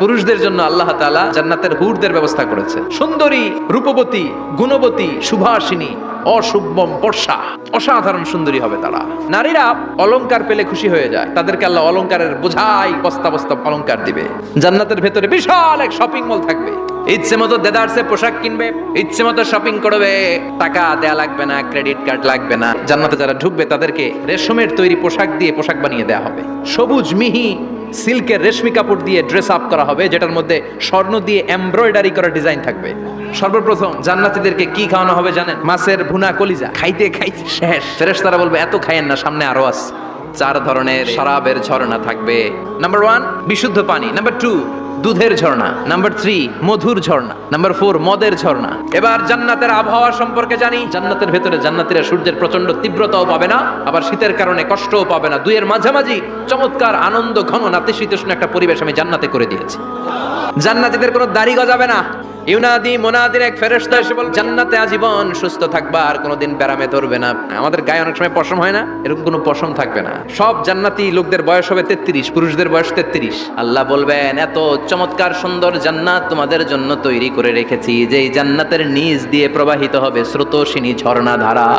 পুরুষদের জন্য আল্লাহ তাআলা জান্নাতের হুরদের ব্যবস্থা করেছে। সুন্দরী, রূপবতী, গুণবতী, সুভাষিনী, অশুভম বর্ষা, অসাধারণ সুন্দরী হবে তারা। নারীরা অলংকার পেলে খুশি হয়ে যায়, তাদেরকে আল্লাহ অলংকারের বোঝাই বস্তা বস্তা অলংকার দিবে। জান্নাতের ভেতরে বিশাল এক শপিং মল থাকবে, ইচ্ছে মতো দেদারসে পোশাক কিনবে, ইচ্ছে মতো শপিং করবে, টাকা দেয়া লাগবে না, ক্রেডিট কার্ড লাগবে না। জান্নাতে যারা ঢুকবে তাদেরকে রেশমের তৈরি পোশাক দিয়ে পোশাক বানিয়ে দেয়া হবে, সবুজ মিহি সিল্কের রেশমি কাপড় দিয়ে ড্রেস আপ করা হবে, যেটার মধ্যে স্বর্ণ দিয়ে এমব্রয়ডারি করা ডিজাইন থাকবে। সর্বপ্রথম জান্নাতীদেরকে কি খাওয়ানো হবে জানেন? মাছের ভুনা কলিজা। খাইতে খাইতে শেষ, ফেরেশতারা বলবে এত খাইয়েন না, সামনে আরো আছে। 4 ধরনের শরাবের ঝর্ণা থাকবে। নাম্বার 1 বিশুদ্ধ পানি, নাম্বার 2 দুধের ঝর্ণা, নাম্বার 3 মধুর ঝর্ণা, নাম্বার 4 মদের ঝর্ণা। এবার জান্নাতের আবহাওয়া সম্পর্কে জানি। জান্নাতের ভেতরে জান্নাতীরা সূর্যের প্রচন্ড তীব্রতাও পাবে না, আবার শীতের কারণে কষ্টও পাবে না। দুইয়ের মাঝামাঝি চমৎকার আনন্দ ঘন নাতিশীতোষ্ণ একটা পরিবেশ আমি জান্নাতে করে দিয়েছি। জান্নাতীদের কোনো দাড়ি গজাবে না। ইউনাদি মুনাদির এক ফেরেশতা এসে বলে জান্নাতে আজীবন সুস্থ থাকবা, আর কোনোদিন ব্যারামে ধরবে না। আমাদের গায়ে অনেক সময় পশম হয় না, এরকম কোনো পশম থাকবে না। সব জান্নাতি লোকদের বয়স হবে 33, পুরুষদের বয়স 33। আল্লাহ বলবেন এত চমৎকার সুন্দর জান্নাত তোমাদের জন্য তৈরি করে রেখেছি, যে এই জান্নাতের নিচ দিয়ে প্রবাহিত হবে স্রোতস্বিনী ঝর্ণা ধারা।